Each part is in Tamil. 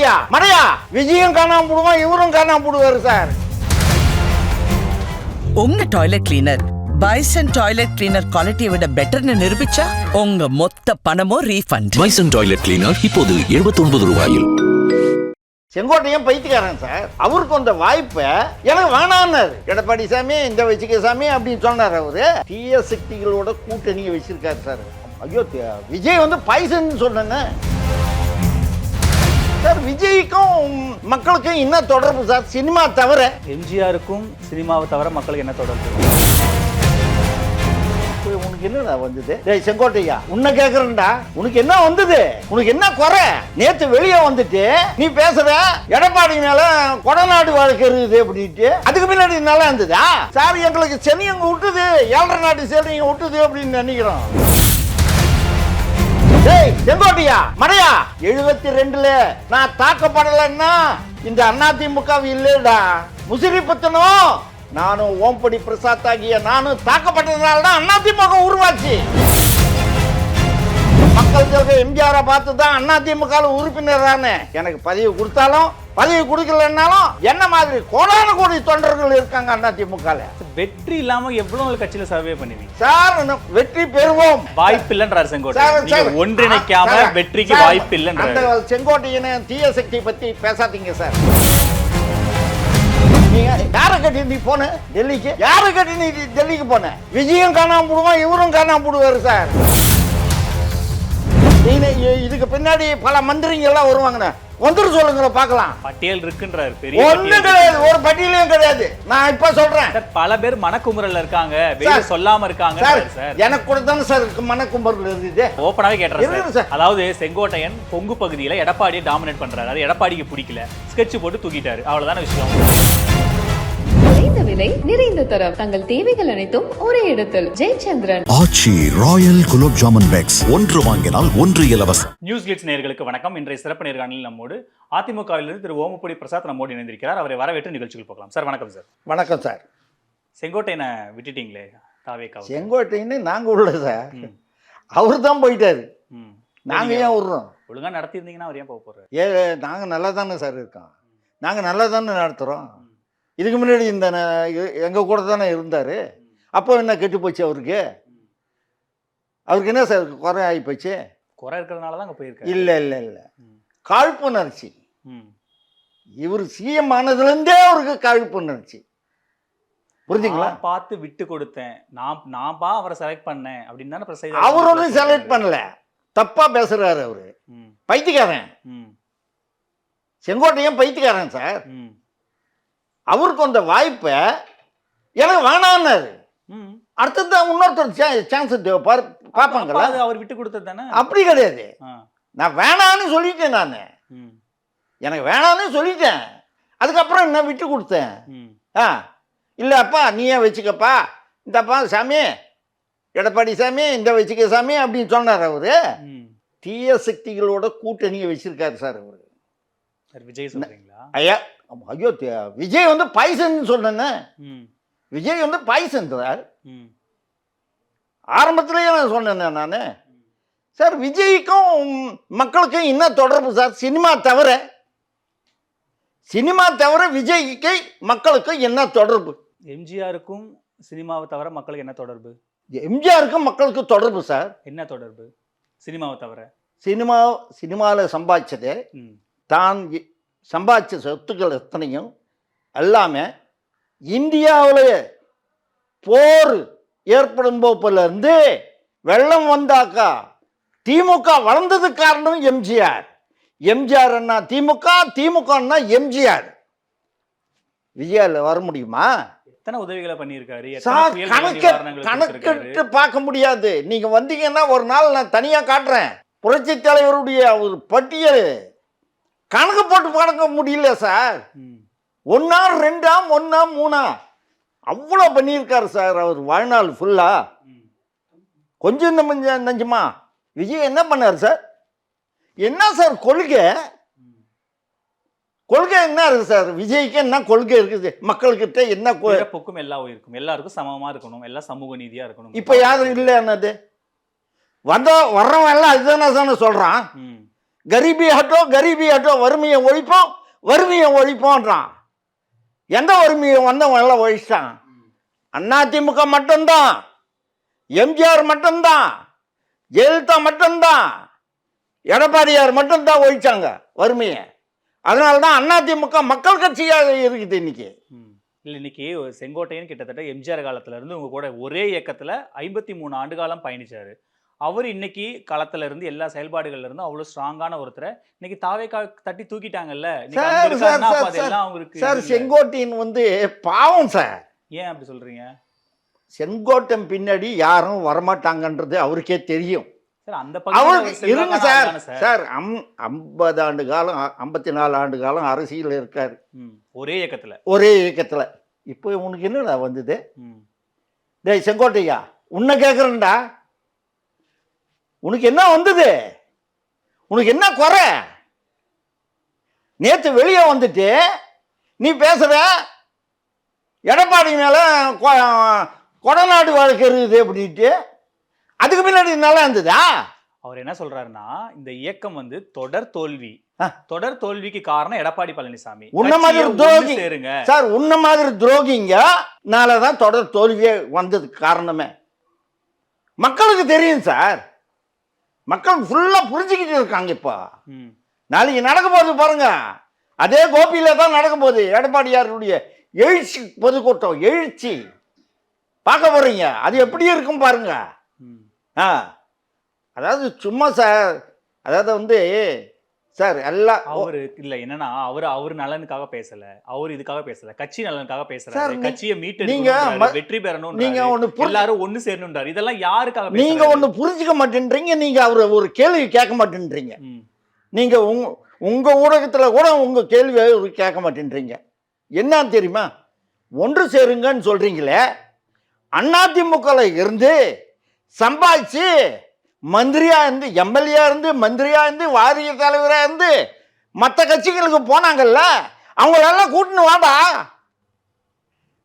செங்கோட்டையா மடையா விஜயம் காணாம போடுவான், இவரும் காணாம போடுவாரு சார். உங்க toilet cleaner bison toilet cleaner குவாலிட்டியை விட பெட்டர்னு நிரூபிச்சா உங்க மொத்த பணமும் ரீஃபண்ட். பைசன் டாய்லெட் கிளீனர் இப்போது 79 ரூபாயில். செங்கோட்டையும் பைத்தியக்காரன் சார். அவருக்கு அந்த வாய்ப்பை எனக்கு வேணான்னாரு. எடப்பாடி சாமி இந்த வச்சுக்க சாமி அப்படின்னு சொன்னார். அவரு தீய சக்திகளோட கூட்டணியை வச்சிருக்காரு சார். ஐயோ, விஜய் வந்து பைசன் சொன்னேன்னு சார். விஜய்க்கும் மக்களுக்கும் என்ன தொடர்பு சார்? சினிமா தவிர எம்ஜிஆருக்கும் சினிமாவை தவிர மக்களுக்கு என்ன தொடர்பு? உனக்கு என்னடா வந்தது? டேய் செங்கோட்டையா, உன்னை கேக்குறேன்டா, உனக்கு என்ன வந்தது? உனக்கு என்ன குறை? நேத்து வெளியே வந்துட்டு நீ பேசுற எடப்பாடி மேல கொடநாடு வழக்கு இருக்குது அப்படின்ட்டு, அதுக்கு முன்னாடி நல்லா இருந்ததா சார்? எங்களுக்கு சென்னையங்க விட்டுது, 7.5 நாட்டு சென்னையங்க விட்டுது அப்படின்னு நினைக்கிறோம். டேய் செங்கோட்டையா மடையா, 72ல நான் தாக்கப்படலைன்னா இந்த அதிமுக இல்லடா. முசிறிப்பத்தனும் நானும் ஓம்படி பிரசாத் ஆகிய நானும் தாக்கப்பட்டதுனால தான் அதிமுக உருவாச்சு. மக்கள் எம்ஜிஆரை பார்த்து தான் அதிமுக உறுப்பினரான எனக்கு பதவி கொடுத்தாலும் பதவி கொடுக்கலன்னாலும் என்ன மாதிரி கோடான கோடி தொண்டர்கள் இருக்காங்க அதிமுக. வெற்றி இல்லாம எவ்வளவு கட்சியில சர்வே பண்ணுவீங்க சார்? வெற்றி பெறுவோம் வாய்ப்பு இல்லைன்றார் செங்கோட்டை. நீங்க ஒன்றிணைக்காம வெற்றிக்கு வாய்ப்பு இல்லைன்றார். அந்த செங்கோட்டையனை தீய சக்தி பத்தி பேசாதீங்க சார். நீங்க யாரை கட்டி நீ போன டெல்லிக்கு? யாரை கட்டி நீ டெல்லிக்கு போன? விஜயம் காணாம போடுவான், இவரும் காணாம போடுவாரு சார். இதுக்கு பின்னாடி பல மந்திரிங்க எல்லாம் வருவாங்க, வந்துரு சொல்லுங்க பார்க்கலாம். பட்டியல் இருக்குன்றார். பெரிய ஒண்ணும் கிடையாது, ஒரு பட்டியலையும் கிடையாது. நான் இப்ப சொல்றேன், பல பேர் மனக்குமுறல்ல இருக்காங்க, வெளிய சொல்லாம இருக்காங்க சார். எனக்கு கூட தானே சார் மனக்குமுறல் இருந்தது. ஓப்பனாவே கேட்டறேன் சார். அதாவது செங்கோட்டையன் கொங்கு பகுதியில எடப்பாடியை டாமினேட் பண்றாரு. அது எடப்பாடிக்கு பிடிக்கல, ஸ்கெட்ச் போட்டு தூக்கிட்டாரு. அவ்வளவுதான விஷயம். குறைந்த விலை நிறைந்த தரம், தங்கள் தேவைகள் அனைத்தும் ஒரே இடத்தில். ஜெயச்சந்திரன். ஆச்சி ராயல் குலோப் ஜாமுன் பேக்ஸ், ஒன்று வாங்கினால் ஒன்று இலவசம். நியூஸ் கிளிட்ஸ் நேயர்களுக்கு வணக்கம். இன்றைய சிறப்பு நேர்காணலில் நம்மோடு அதிமுகவிலிருந்து திரு ஓமப்பொடி பிரசாத் நம்மோடு இணைந்திருக்கிறார். அவரை வரவேற்று நிகழ்ச்சிகள் போகலாம். சார் வணக்கம். சார் வணக்கம் சார். செங்கோட்டையனை விட்டுட்டீங்களே தாவேக்கா? செங்கோட்டைன்னு நாங்க உள்ள சார், அவரு தான் போயிட்டாரு. நாங்க ஏன் விடுறோம்? ஒழுங்கா நடத்திருந்தீங்கன்னா அவர் ஏன் போக போறாரு? நாங்க நல்லா தானே சார் இருக்கோம், நாங்க நல்லா தானே நடத்துறோம். இதுக்கு முன்னாடி இந்த எங்க கூட தானே இருந்தாரு. அப்போ என்ன கெட்டு போச்சு அவருக்கு? அவருக்கு என்ன சார் குறை ஆகி போச்சு? குறை இருக்கிறதுனால தான் அங்கே போயிருக்காரு. இல்லை இல்லை இல்லை, காழ்ப்புணர்ச்சி. இவர் சிஎம் ஆனதுலேருந்தே அவருக்கு காழ்ப்புணர்ச்சி. புரிஞ்சுங்களா? பார்த்து விட்டு கொடுத்தேன், நான் அவரை செலக்ட் பண்ணேன் அப்படின்னு தானே பிரசாத். அவர் ஒன்றும் செலக்ட் பண்ணல, தப்பா பேசுறாரு அவரு. பைத்தியக்காரன் செங்கோட்டையன், பைத்தியக்காரன் சார். அவருக்கு அந்த வாய்ப்பை எனக்கு வேணான்னாரு. அடுத்தது இன்னொருத்தர் சான்ஸ் பார்ப்பாங்களா? அவர் விட்டு கொடுத்தது தானே? அப்படி கிடையாது. நான் வேணான்னு சொல்லிட்டேன், நான் எனக்கு வேணான்னு சொல்லிட்டேன். அதுக்கப்புறம் என்ன விட்டு கொடுத்தேன்? இல்லப்பா நீயே வச்சுக்கப்பா, இந்தப்பா சாமி எடப்பாடி சாமி இந்த வச்சுக்க சாமி அப்படின்னு சொன்னார். அவரு தீய சக்திகளோட கூட்டணியை வச்சிருக்காரு சார் அவரு. விஜய் சொல்றீங்களா? ஐயா ஐயோ, விஜய் வந்து பைசன் சொன்னேன்னு. விஜய் வந்து பைசன் சார். ஆரம்பத்திலேயே நான் சொன்னேன் நான் சார். விஜய்க்கும் மக்களுக்கும் என்ன தொடர்பு சார்? சினிமா தவிர, சினிமா தவிர விஜய்க்கு மக்களுக்கு என்ன தொடர்பு? எம்ஜிஆருக்கும் சினிமாவை தவிர மக்களுக்கு என்ன தொடர்பு? எம்ஜிஆருக்கும் மக்களுக்கு தொடர்பு சார். என்ன தொடர்பு? சினிமாவை தவிர சினிமாவில் சம்பாதிச்சது, தான் சம்பாதிச்ச சொத்துக்கள் எத்தனையும் எல்லாமே இந்தியாவில் போர் ஏற்படும் போப்பிலிருந்து வெள்ளம் வந்தாக்கா திமுக வளர்ந்தது காரணம் எம்ஜிஆர். எம்ஜிஆர் என்ன திமுக, திமுக என்ன எம்ஜிஆர். விஜயால வர முடியுமா? எத்தனை உதவிகளை பண்ணியிருக்காரு? கணக்கிட்டு பார்க்க முடியாது. நீங்க வந்தீங்கன்னா ஒரு நாள் நான் தனியா காட்டுறேன். புரட்சி தலைவருடைய ஒரு பட்டியல் கணக்கு போட்டு பார்க்க முடியல சார். 1 2 1 3 அவ்வளோ பண்ணியிருக்காரு சார் அவர் வாழ்நாள் ஃபுல்லா. கொஞ்சம் நஞ்சமா விஜய் என்ன பண்ணார் சார்? என்ன சார் கொள்கை? கொள்கை என்ன இருக்கு சார்? விஜய்க்கு என்ன கொள்கை இருக்குது? மக்கள்கிட்ட என்ன போக்கும் எல்லா உயிருக்கும் எல்லாருக்கும் சமமா இருக்கணும், எல்லாம் சமூக நீதியா இருக்கணும். இப்ப யாரும் இல்லை என்னது வர்றவன் எல்லாம் அதுதானே சொல்றான். கரீபி ஹட்டோ வறுமையை ஒழிப்போன்றான். எந்த வறுமையை வந்தவன் எல்லாம் ஒழிச்சிட்டான்? அதிமுக மட்டும்தான், எம்ஜிஆர் மட்டும்தான், ஜெயலலிதா மட்டும்தான், எடப்பாடியார் மட்டும்தான் ஒழிச்சாங்க வறுமையை. அதனால தான் அதிமுக மக்கள் கட்சியாக இருக்குது இன்னைக்கு. இல்லை, இன்னைக்கு செங்கோட்டையன் கிட்டத்தட்ட எம்ஜிஆர் காலத்துல இருந்து உங்க கூட ஒரே இயக்கத்துல 53 ஆண்டு காலம் பயணிச்சாரு. அவர் இன்னைக்கு களத்துல இருந்து எல்லா செயல்பாடுகள்ல இருந்து அவ்வளவு ஸ்ட்ராங்கான ஒருத்தரை இன்னைக்கு தாவேக்கா தட்டி தூக்கிட்டாங்கல்ல. இன்னைக்கு அங்க இருக்காருன்னா அப்ப அதெல்லாம் அவருக்கு சார் செங்கோட்டையன் பாவம் சார். ஏன் அப்படி சொல்றீங்க? செங்கோட்டன் பின்னாடி யாரும் வரமாட்டாங்கன்றது அவருக்கே தெரியும். சார் அந்த அவருக்கு இருங்க சார். சார் 50 ஆண்டு காலம் 54 ஆண்டு காலம் அரசியல் இருக்காரு ஒரே இயக்கத்துல. இப்போ உனக்கு என்னடா வந்தது? டேய் செங்கோட்டையா, உன்னை கேட்குறேன்டா, உனக்கு என்ன வந்தது? உனக்கு என்ன குறை? நேற்று வெளியே வந்துட்டு நீ பேசுற எடப்பாடி மேல கொடநாடு வழக்கு இருக்குது அப்படின்ட்டு. அதுக்கு முன்னாடி நல்லா இருந்ததா? அவர் என்ன சொல்றாருன்னா, இந்த இயக்கம் தொடர் தோல்விக்கு காரணம் எடப்பாடி பழனிசாமி. உன்ன மாதிரி துரோகி சார், உன்ன மாதிரி துரோகிங்கனாலதான் தொடர் தோல்வியே வந்ததுக்கு காரணமே. மக்களுக்கு தெரியும் சார், மக்கள் ஃபுல்லா புரிஞ்சுக்கிட்டு இருக்காங்க. இப்போ நாளைக்கு நடக்க போகுது பாருங்க, அதே கோபியில தான் நடக்க போகுது. எடப்பாடியாருடைய எழுச்சி பொதுக்கூட்டம், எழுச்சி பார்க்க போறீங்க. அது எப்படி இருக்கும் பாருங்க. அதாவது சும்மா சார், அதாவது சார் எல்லாம் அவரு இல்ல என்னன்னா அவரு நலனுக்காக பேசல, அவர் இதுக்காக பேசல, கட்சி நலனுக்காக பேசுறாரு. கட்சியை மீட்டு நீங்க வெற்றி பெறணும், நீங்க எல்லாரும் ஒண்ணு சேரணும்ன்றாரு. இதெல்லாம் யாருக்காக? நீங்க ஒண்ணு புரிஞ்சுக்க மாட்டேன்றீங்க. நீங்க அவரை ஒரு கேள்வி கேட்க மாட்டேன்றீங்க. நீங்க உங்க ஊடகத்துல கூட உங்க கேள்வியை கேட்க மாட்டேன்றீங்க. என்ன தெரியுமா? ஒன்று சேருங்கன்னு சொல்றீங்களே, அதிமுக இருந்து சம்பாதிச்சு மந்திரியா இருந்து, எம்எல்ஏ இருந்து, மந்திரியா இருந்து, வாரிய தலைவரா இருந்து மற்ற கட்சிகளுக்கு போனாங்கல்ல, அவங்களெல்லாம் கூட்டின்னு வாடா.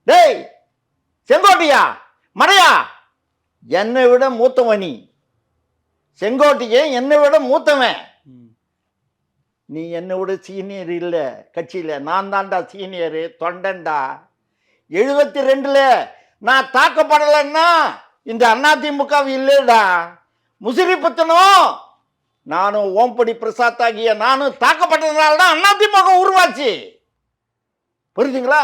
டேய் செங்கோட்டையா, மடையா, என்னை விட மூத்தவனி செங்கோட்டையே, என்னை விட மூத்தவன் நீ. என்னை விட சீனியர் இல்லை கட்சியில், நான் தான்டா சீனியரு, தொண்டன்டா. 72ல் நான் தாக்கப்படலைன்னா இந்த அதிமுக இல்லைடா. முசிறிப்பத்தனும் நானும் ஓம்படி பிரசாத் ஆகிய நானும் தாக்கப்பட்டதுனால தான் அதிமுக உருவாச்சு. புரியுதுங்களா?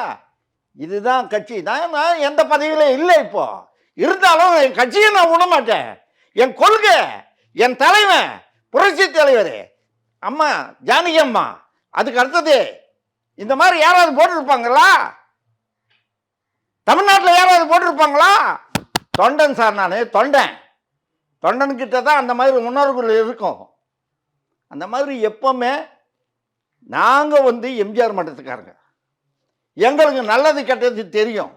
இதுதான் கட்சி. நான் எந்த பதவியில இல்லை, இப்போ இருந்தாலும் என் கட்சியை நான் விட மாட்டேன். என் கொள்கை, என் தலைவன் புரட்சி தலைவர் அம்மா ஜானகி அம்மா. அதுக்கு அடுத்தது இந்த மாதிரி யாராவது போட்டிருப்பாங்களா? தமிழ்நாட்டில் யாராவது போட்டிருப்பாங்களா? தொண்டன் சார், நான் தொண்டன்கிட்ட தான் அந்த மாதிரி உணர்வுகள் இருக்கும். அந்த மாதிரி எப்பவுமே நாங்கள் எம்ஜிஆர் மட்டத்துக்காரங்க, எங்களுக்கு நல்லது கெட்டது தெரியும்.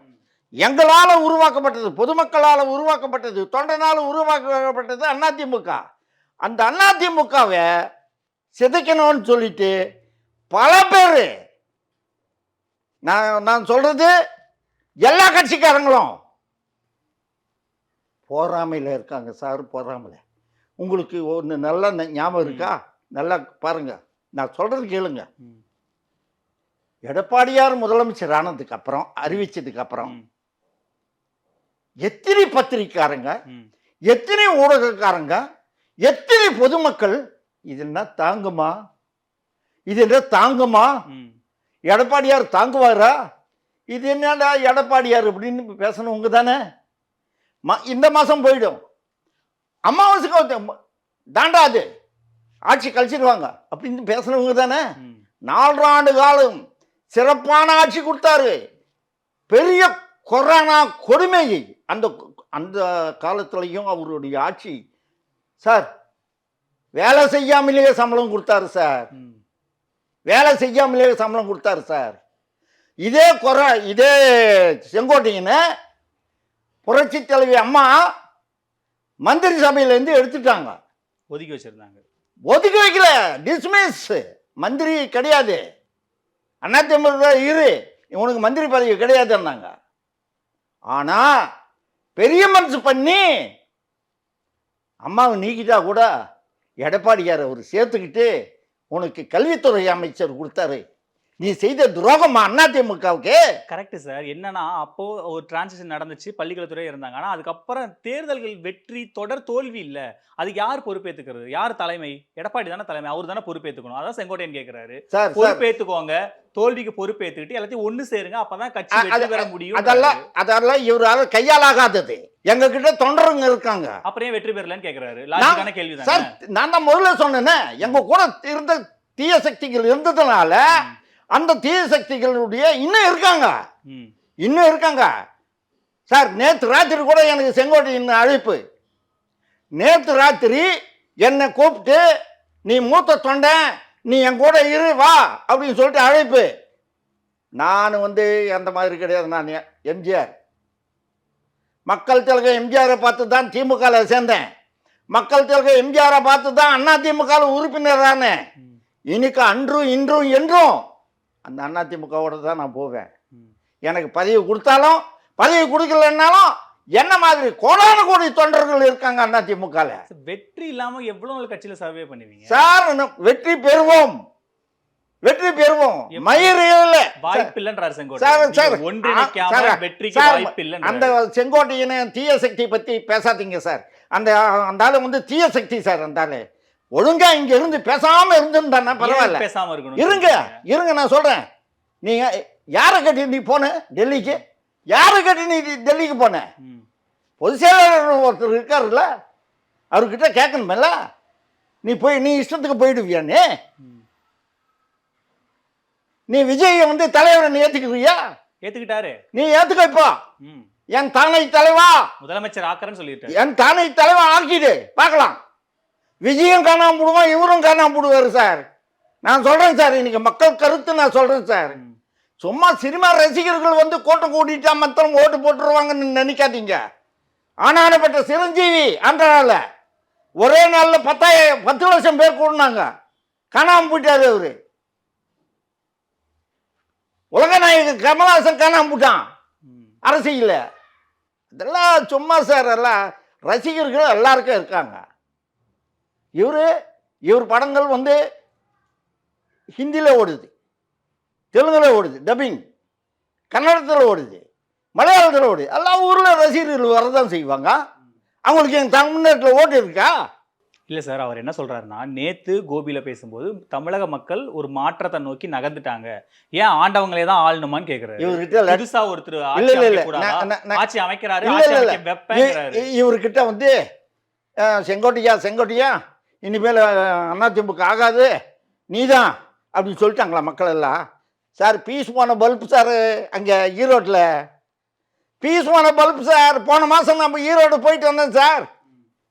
எங்களால் உருவாக்கப்பட்டது, பொதுமக்களால் உருவாக்கப்பட்டது, தொண்டனால் உருவாக்கப்பட்டது அதிமுக. அந்த அதிமுகவை சிதைக்கணும்னு சொல்லிட்டு பல பேர், நான் சொல்றது எல்லா கட்சிக்காரங்களும் போராமையில் இருக்காங்க சார். போராமையில் உங்களுக்கு ஒன்று நல்லா ஞாபகம் இருக்கா? நல்லா பாருங்க, நான் சொல்றது கேளுங்க. எடப்பாடியார் முதலமைச்சர் ஆனதுக்கு அப்புறம், அறிவிச்சதுக்கு அப்புறம் எத்தனை பத்திரிக்காரங்க, எத்தனை ஊடகக்காரங்க, எத்தனை பொதுமக்கள் இது என்ன தாங்குமா, இது என்ன தாங்குமா, எடப்பாடியார் தாங்குவாரா, இது என்னடா எடப்பாடியார் அப்படின்னு பேசணுங்க தானே. இந்த மாதம் போயிடும், அமாவாசைக்கு தாண்டாது, ஆட்சி கழிச்சிடுவாங்க அப்படின்னு பேசணுங்க தானே. 4 ஆண்டு காலம் சிறப்பான ஆட்சி கொடுத்தாரு. பெரிய கொரோனா கொடுமையை அந்த காலத்திலையும் அவருடைய ஆட்சி சார், வேலை செய்யாமலேயே சம்பளம் கொடுத்தாரு சார், வேலை செய்யாமலேயே சம்பளம் கொடுத்தாரு சார். இதே செங்கோட்டையனை புரட்சி தலைவி அம்மா மந்திரி சபையிலேருந்து எடுத்துட்டாங்க, ஒதுக்கி வச்சிருந்தாங்க. ஒதுக்கி வைக்கல, டிஸ்மிஸ். மந்திரி கிடையாது, அதிமுக இரு, இவனுக்கு மந்திரி பதவி கிடையாதுன்னாங்க. ஆனா பெரிய மனசு பண்ணி அம்மாவை நீக்கிட்டா கூட எடப்பாடியார் அவர் சேர்த்துக்கிட்டு உனக்கு கல்வித்துறை அமைச்சர் கொடுத்தாரு. நீ செய்த துரோகமா அதிமுகவுக்கு? Correct sir. என்னன்னா அப்போ ஒரு டிரான்சிஷன் நடந்துச்சு, பள்ளிக்கல்வித்துறை இருந்தாங்க. ஆனா அதுக்கப்புறம் தேர்தல்கள் வெற்றி தொடர் தோல்வி இல்ல. அதுக்கு யார் பொறுப்பேத்துக்கிறது? யார் தலைமை? எடப்பாடி தானே தலைமை. அவர் தானே பொறுப்பேத்துக்கணும். அதான் செங்கோட்டையன் கேக்குறாரு. சார் பொறுப்பேத்துக்கோங்க, தோல்விக்கு பொறுப்பேத்துக்கிட்டு எல்லாத்தையும் ஒண்ணு சேருங்க, அப்பதான் கட்சி வெற்றி பெற முடியும். அதெல்லாம் இவரால கையாலாகாதது. எங்க கிட்ட தொண்டருங்க இருக்காங்க. அப்புறம் ஏன் வெற்றி பெறலன்னு கேக்குறாரு. லாஜிக்கான கேள்வி சார், தான். நான் தான் முதல்ல சொன்னேனே, எங்க கூட இருந்த தீய சக்திகள் இருந்ததுனால அந்த தீய சக்திகளுடைய இன்னும் இருக்காங்க சார். நேற்று ராத்திரி கூட எனக்கு செங்கோட்டையின் அழைப்பு. நேற்று ராத்திரி என்னை கூப்பிட்டு, நீ மூத்த தொண்டன், நீ என் கூட இரு வா அப்படின்னு சொல்லிட்டு அழைப்பு. நான் அந்த மாதிரி கிடையாது. நான் எம்ஜிஆர், மக்கள் திலகம் எம்ஜிஆரை பார்த்து தான் திமுகவில் சேர்ந்தேன். மக்கள் திலகம் எம்ஜிஆரை பார்த்து தான் அதிமுக உறுப்பினரான. இன்னைக்கு அன்றும் இன்றும் என்றும் அந்த அதிமுகவோட தான் நான் போவேன். எனக்கு பதவி கொடுத்தாலும் பதவி கொடுக்கலன்னாலும் என்ன மாதிரி கோடான கோடி தொண்டர்கள் இருக்காங்க அதிமுகல. வெற்றி இல்லாம எவ்வளவு நாள் கட்சியில சர்வே பண்ணுவீங்க சார்? வெற்றி பெறுவோம். மயிரில் வாய்ப்பு இல்லைன்றார் செங்கோட்டையன். ஒன்றிணைக்காம வெற்றிக்கு வாய்ப்பு இல்லைன்றார். அந்த செங்கோட்டையனை தீய சக்தி பத்தி பேசாதீங்க சார். அந்த ஆளு தீய சக்தி சார். அந்த ஆளு ஒழுங்கா இங்க இருந்து பேசாம இருந்துட்டானா பரவாயில்ல. பேசாம இருக்கணும். இருங்க நான் சொல்றேன். நீங்க யாரை கட்டி நீ போன டெல்லிக்கு? யாரை கட்டி நீ டெல்லிக்கு போன? பொதுச் செயலாளர் ஒருத்தர் இருக்காருல்ல, அவர்கிட்ட கேட்கணுமில்ல. நீ இஷ்டத்துக்கு போயிடுவியா? நீ விஜய் தலைவரை நீ ஏத்துக்கிறியா? ஏத்துக்கிட்டாரு. நீ ஏத்துக்க. இப்போ என் தானை தலைவா முதலமைச்சர் ஆக்கறன்னு சொல்லிட்டாரு. என் தானை தலைவா ஆக்கிடு பார்க்கலாம். விஜயம் காணாம போடுவான், இவரும் காணாம போடுவாரு சார். நான் சொல்றேன் சார், இன்னைக்கு மக்கள் கருத்து நான் சொல்றேன் சார். சும்மா சினிமா ரசிகர்கள் கூட்டம் கூட்டிட்டா மத்தம் ஓட்டு போட்டுருவாங்கன்னு நினைக்காதீங்க. ஆனானப்பட்ட சிரஞ்சீவி அந்த நாள்ல ஒரே நாள்ல 10 லட்சம் பேர் கூடினாங்க. காணாம போயிட்டாரு அவரு. உலகநாயகன் கமலஹாசன் காணாம போட்டான் அரசியல. இதெல்லாம் சும்மா சார். எல்லாம் ரசிகர்கள் எல்லாருக்கும் இருக்காங்க. இவர் படங்கள் ஹிந்தியில் ஓடுது, தெலுங்குல ஓடுது, டப்பிங் கன்னடத்தில் ஓடுது, மலையாளத்தில் ஓடுது. எல்லா ஊரில் ரசிகர்கள் வரதான் செய்வாங்க. அவங்களுக்கு எங்கள் தமிழ்நாட்டில் ஓட்டு இருக்கா? இல்ல சார், அவர் என்ன சொல்றாருன்னா, நேத்து கோபியில பேசும்போது தமிழக மக்கள் ஒரு மாற்றத்தை நோக்கி நகர்ந்துட்டாங்க, ஏன் ஆண்டவங்களே தான் ஆளணுமான்னு கேக்குறாரு. இவர்கிட்ட புதுசா ஒருத்தர் ஆட்சி அமைக்கிறாரு, இவர்கிட்ட செங்கோட்டையா இனிமேல் அதிமுக ஆகாது நீதான் அப்படின்னு சொல்லிட்டாங்களா மக்கள் எல்லாம்? சார், பீஸ் போன பல்ப் சார். அங்கே ஈரோட்டில் பீஸ் போன பல்ப் சார். போன மாதம் நம்ம ஈரோடு போயிட்டு வந்தேன் சார்.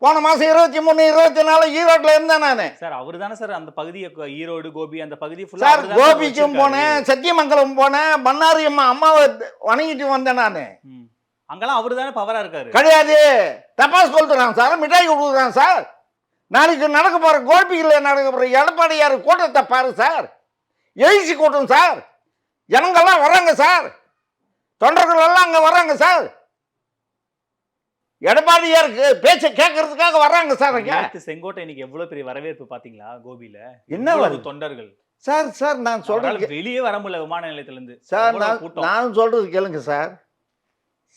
போன மாதம் 23, 24 ஈரோட்டில் இருந்தேன் நான். சார், அவரு தானே சார் அந்த பகுதியை, ஈரோடு கோபி அந்த பகுதி சார். கோபிக்கும் போனேன், சத்தியமங்கலம் போனேன், மன்னாரி அம்மாவை வணங்கிட்டு வந்தேன் நான். அங்கெல்லாம் அவரு தானே பவரா இருக்காரு. கிடையாது, தபாஸ் கொடுத்துறான் சார், மிட்டாய் கொடுக்குறான் சார். நாளைக்கு நடக்க போற கோபியில் நடக்க போற எடப்பாடியார் கூட்டத்தை பாரு சார். எழுச்சி கூட்டம் சார். ஜனங்கள்லாம் வர்றாங்க சார். தொண்டர்கள் எல்லாம் அங்க வர்றாங்க சார். எடப்பாடியாருக்கு பேச்ச கேட்கறதுக்காக வர்றாங்க சார். செங்கோட்டை இன்னைக்கு எவ்வளவு பெரிய வரவேற்பு பாத்தீங்களா கோபியில? என்ன தொண்டர்கள் சார் நான் சொல்றேன், வெளியே வர முடியல விமான நிலையத்துல இருந்து சார். நான் சொல்றது கேளுங்க சார்.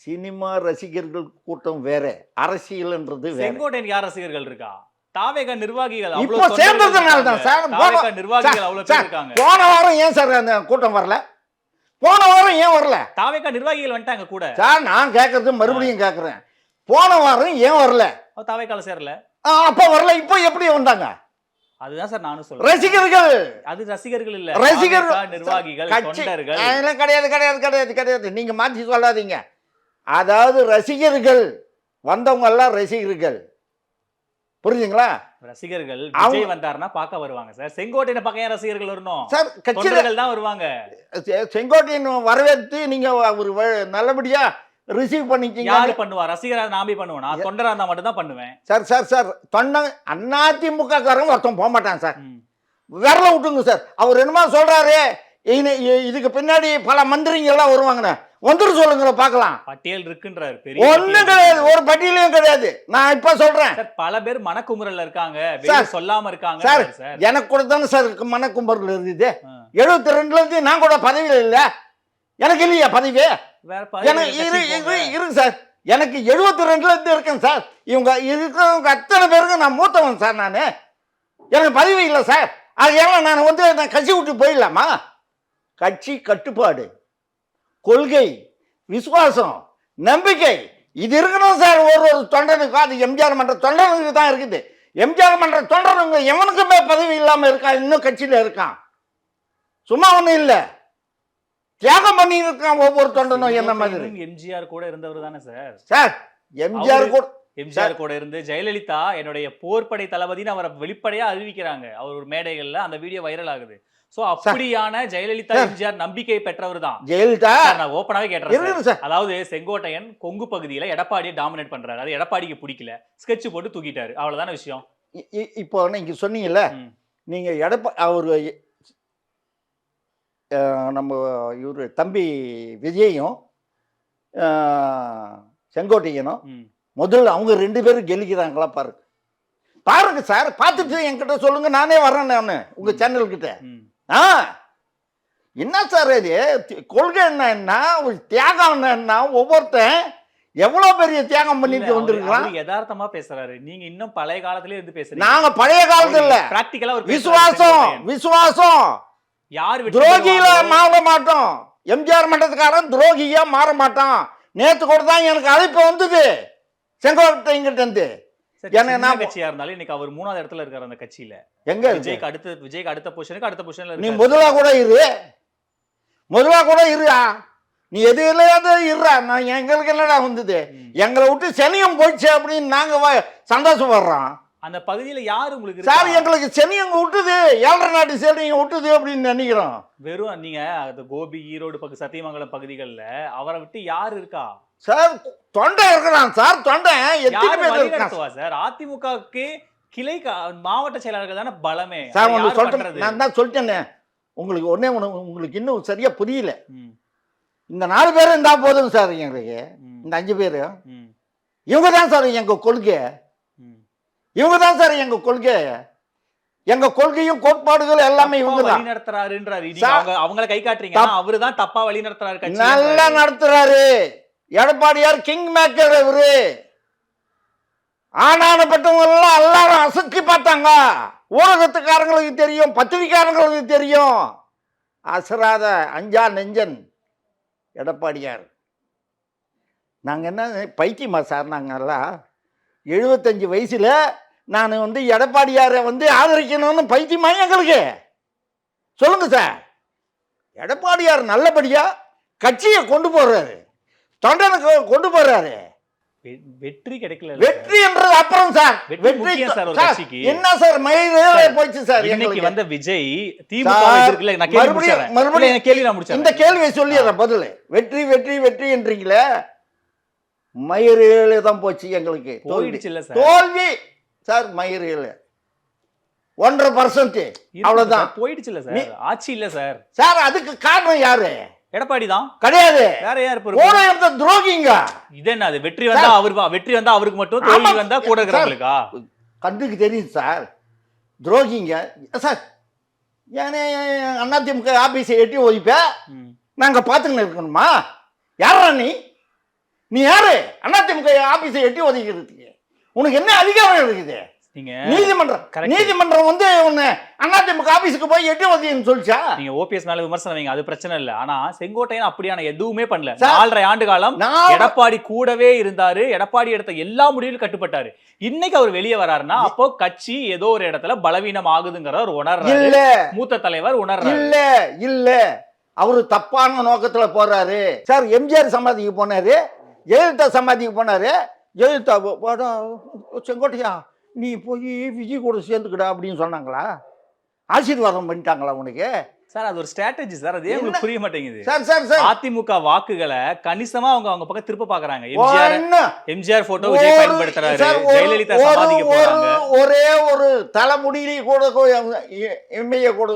சினிமா ரசிகர்கள் கூட்டம் வேற, அரசியல்ன்றது வேற. செங்கோட்டையன் யார் ரசிகர்கள் இருக்கா? தாவேகா நிர்வாகிகள் இப்போ சேர்ந்ததுனால தான் சார். நிர்வாகிகள் அவ்வளவு பேர் இருக்காங்க. போன வாரம் ஏன் சார் அந்த கூட்டம் வரல? போன வாரம் ஏன் வரல? தாவேகா நிர்வாகிகள் வந்துட்டாங்க கூட சார். நான் கேட்கறது மறுபடியும் கேட்கறேன், போன வாரம் ஏன் வரல? தாவேகால சேரல, அப்ப வரல, இப்போ எப்படி வந்தாங்க? அதுதான் சார் நானும் சொல்றேன். ரசிகர்கள், அது ரசிகர்கள் இல்ல, ரசிகர்கள், நிர்வாகிகள், தொண்டர்கள். கிடையாது கிடையாது கிடையாது கிடையாது, நீங்க மாற்றி சொல்லாதீங்க. அதாவது ரசிகர்கள் வந்தவங்க எல்லாம் ரசிகர்கள், புரியுதுங்களா? ரசிகர்கள் விஜய் வந்தாருன்னா பார்க்க வருவாங்க சார். செங்கோட்டையனை பார்க்க ஏன் ரசிகர்கள் வரணும் சார்? கட்சிகள் தான் வருவாங்க. செங்கோட்டையன் வரவேற்று நீங்க ஒரு நல்லபடியா ரிசீவ் பண்ணிக்கிங்க. யாரு பண்ணுவா? ரசிகரா நாமே பண்ணுவேன், நான் தொண்டரா இருந்தா மட்டும் தான் பண்ணுவேன் சார். சார் தொண்ட அதிமுக காரங்க ஒருத்தன் போக மாட்டான் சார். விரல விட்டுங்க சார். அவர் என்னமா சொல்றாரு, இதுக்கு பின்னாடி பல மந்திரிங்க எல்லாம் வருவாங்கண்ணே. வந்துரு சொல்லுங்க பார்க்கலாம். பட்டியல் இருக்குன்றாரு. பெரிய ஒண்ணும் பட்டியல் கிடையாது, இருக்கு. ஒரு பட்டியலையும் கிடையாது. நான் இப்ப சொல்றேன் சார் பல பேர் மனக்குமுறல்ல இருக்காங்க, வெளிய சொல்லாம இருக்காங்க சார். சார். எனக்கு கூட தானே சார் மனக்கும்பர்கள் இருக்குது. ஆ. 72ல இருந்து நான் கூட பதவியில் இல்ல, எனக்கு இல்லையா பதவி? வேற எனக்கு பதவியில கட்சி போங்க. இருக்கு சார். எனக்கு 72ல இருந்து இருக்கேன் சார். இவங்க இருக்கிறவங்க அத்தனை பேருக்கு நான் மூத்தவன் சார். நான் எனக்கு பதவி இல்லை சார். அதனால நான் கட்சி விட்டு போயிடலாமா? கட்சி கட்டுப்பாடு, கொள்கை, விசுவாசம், நம்பிக்கை இது இருக்கணும் சார் ஒரு தொண்டனுக்கு. அது எம்ஜிஆர் மன்ற தொண்டனுக்கு தான் இருக்குது. எம்ஜிஆர் மன்ற தொண்டனுங்க எவனுக்குமே பதவி இல்லாம இருக்கா, இன்னும் கட்சியில இருக்கான். சும்மா ஒண்ணும் இல்ல, தியாகம் பண்ணி இருக்கான் ஒவ்வொரு தொண்டனும் என்ன மாதிரி. எம்ஜிஆர் கூட இருந்தவர் தானே சார். சார் எம்ஜிஆர் கூட எம்ஜிஆர் கூட இருந்து ஜெயலலிதா என்னுடைய போர்ப்படை தளபதினு அவரை வெளிப்படையா அறிவிக்கிறாங்க. அவர் ஒரு மேடைகள்ல அந்த வீடியோ வைரல் ஆகுது. சோ அப்படியான ஜெயலலிதா எம்ஜிஆர் நம்பிக்கை பெற்றவர் தான் ஜெயலலிதா. நான் ஓப்பனாவே கேட்டேன். அதாவது செங்கோட்டையன் கொங்கு பகுதியில எடப்பாடியை டாமினேட் பண்றாரு. அது எடப்பாடிக்கு பிடிக்கல, ஸ்கெட்ச் போட்டு தூக்கிட்டாரு. அவ்வளவுதான விஷயம். இப்போ நீங்க சொன்னீங்கல்ல, நீங்க அவர் நம்ம இவரு தம்பி விஜயும் செங்கோட்டையனும் முதல்ல அவங்க 2 பேரும் கெலிக்கிறாங்களா பாருங்க. பாருங்க சார், பார்த்துட்டு என்கிட்ட சொல்லுங்க, நானே வர்றேன் நான் உங்க சேனல் கிட்ட. என்ன சார் இது கொள்கை என்ன, ஒரு தியாகம் என்ன, ஒவ்வொருத்தன் எவ்வளவு பெரிய தியாகம் பண்ணிட்டு வந்திருக்கலாம். யதார்த்தமா பேசுறாரு. நீங்க இன்னும் பழைய காலத்திலே இருந்து பேசுறீங்க. நாங்க பழைய காலத்துல இல்ல, பிராக்டிகலா ஒரு விசுவாசம் யார் துரோகியில மாற மாட்டோம். எம்ஜிஆர் மன்றத்துக்காரன் துரோகியா மாற மாட்டான். நேத்து கூட தான் எனக்கு அழைப்பு வந்தது செங்கோட்டைங்கிட்ட இருந்து. கட்சியா இருந்தாலும் இன்னைக்கு அவர் 3வது இடத்துல இருக்காரு அந்த கட்சியில. எங்க விஜய்க்கு அடுத்த பொசிஷனுக்கு நீ முதலா கூட இரு, முதலா கூட இருடா, நீ எது இல்லையாவது இருடா. நான் எங்களுக்கு என்னடா வந்தது, எங்களை விட்டு சனியம் போயிடுச்சு அப்படின்னு நாங்க சந்தோஷப்படுறோம். அந்த பகுதியில யாரு உங்களுக்கு சார் எங்களுக்கு சென்னையங்க விட்டுது, 7 நாட்டு சேனைங்க விட்டுது அப்படின்னு நினைக்கிறோம். வெறும் நீங்க அந்த கோபி, ஈரோடு, சத்தியமங்கலம் பகுதிகளில் அவரை விட்டு யாரு இருக்கா சார்? தொண்டை இருக்கிறான் சார். தொண்டை எத்தனை பேர் இருக்கான் சார்? அதிமுகவுக்கு கிளை மாவட்ட செயலாளர்கள் தானே பலமே சார். உங்களுக்கு சொல்றேன், நான் தான் சொல்லிட்டேனே உங்களுக்கு. ஒன்னே ஒன்று உங்களுக்கு இன்னும் சரியா புரியல. இந்த 4 பேரும் இருந்தா போதும் சார் எங்களுக்கு. இந்த 5 பேரு இவங்க தான் சார் எங்க கொள்கை. இவங்க தான் சார் எங்க கொள்கை. எங்க கொள்கையும் கோட்பாடுகள் எல்லாமே இவங்க தான் வழி நடத்துறாருன்றாரு. அவங்கள கை காட்டுறீங்க, அவரு தான் தப்பா வழி நடத்துறாரு. நல்லா நடத்துறாரு எடப்பாடியார். கிங் மேக்கர் இவரு. ஆனானப்பட்டவங்க எல்லாம் எல்லாரும் அசைச்சு பார்த்தாங்க. ஊடகத்துக்காரங்களுக்கு தெரியும், பத்திரிகையாளர்களுக்கு தெரியும். அசராத அஞ்சா நெஞ்சன் எடப்பாடியார். நாங்க என்ன பைத்தியமா சார்? நாங்கெல்லாம் 75 வயசுல நான் எடப்பாடியாரை ஆதரிக்கணும்னு பைத்தியமா எங்களுக்கு? சொல்லுங்க சார். எடப்பாடியார் நல்லபடியா கட்சியை கொண்டு போறாரு, தொண்டனுக்கு கொண்டு போறாரு. வெற்றி கிடைக்கல. வெற்றி என்றது அப்புறம் சார். வெற்றி சார் ஒரு கட்சிக்கு என்ன சார் மயிலே போச்சு சார். இன்னைக்கு வந்த விஜய் திமுக எதிர்க்கல. நான் மறுபடியும் கேள்வி நான் முடிச்சேன். இந்த கேள்வியை சொல்லிடுறேன் பதில். வெற்றி வெற்றி வெற்றி என்றீங்களே, மயிரேழு தான் போச்சு எங்களுக்கு. தோல்வி சார். மயிரேழு 1.5% அவ்வளவுதான் போயிடுச்சு இல்ல சார். ஆட்சி இல்ல சார். சார் அதுக்கு காரணம் யாரு? எடப்பாடி தான். கிடையாது, வேற யாரு? கூட இருந்த துரோகிங்க. இது என்ன? அது வெற்றி வந்தா அவருக்கு மட்டும், தோல்வி வந்தா கூட இருக்கிறவங்களுக்கா? கண்ணுக்கு தெரியுது சார். துரோகிங்க சார். ஏனே அதிமுக ஆபீஸை எட்டி ஒழிப்ப நாங்க பாத்துக்கிட்டு இருக்கணுமா? யாரா நீ யாரு அதிமுக ஆபீஸை எட்டி ஒதுக்கிறதுக்கு? உனக்கு என்ன அதிகாரம் இருக்குது? நீதிமன்றம் உன்னை அதிமுக ஆபீஸுக்கு போய் எட்டி ஒதுக்கின்னு சொல்லிச்சா? நீங்க ஓபிஎஸ் மேல விமர்சனம் வைங்க, அது பிரச்சனை இல்ல. ஆனா செங்கோட்டையன் அப்படியான எதுவுமே பண்ணல. 4.5 ஆண்டு காலம் எடப்பாடி கூடவே இருந்தாரு. எடப்பாடி எடுத்த எல்லா முடிவுகளும் கட்டுப்பட்டாரு. இன்னைக்கு அவர் வெளியே வராருன்னா அப்போ கட்சி ஏதோ ஒரு இடத்துல பலவீனம் ஆகுதுங்கிற ஒரு உணர்றாரு. மூத்த தலைவர் உணர்றாரு. இல்ல அவரு தப்பான நோக்கத்துல போறாரு சார். எம்ஜிஆர் சமாதிக்கு போனாரு, ஜெயலலிதா சமாதிக்கு போனாரு. ஜெயலலிதா செங்கோட்டையா நீ போய் விஜய் கூட சேர்ந்துக்கடா அப்படின்னு சொன்னாங்களா? ஆசீர்வாதம் பண்ணிட்டாங்களா உனக்கு? சார் அது ஒரு ஸ்ட்ராட்டஜி சார். அது உங்களுக்கு புரிய மாட்டேங்குது சார். அதிமுக வாக்குகளை கணிசமா அவங்க பக்கம் திருப்ப பாக்குறாங்க. எம்ஜிஆர் போட்டோ விஜய் பயன்படுத்துறாரு, ஜெயலலிதா சமாதிக்கு போறாங்க. ஒரே ஒரு தலைமுடியிலே கூட எம்ஏ கூட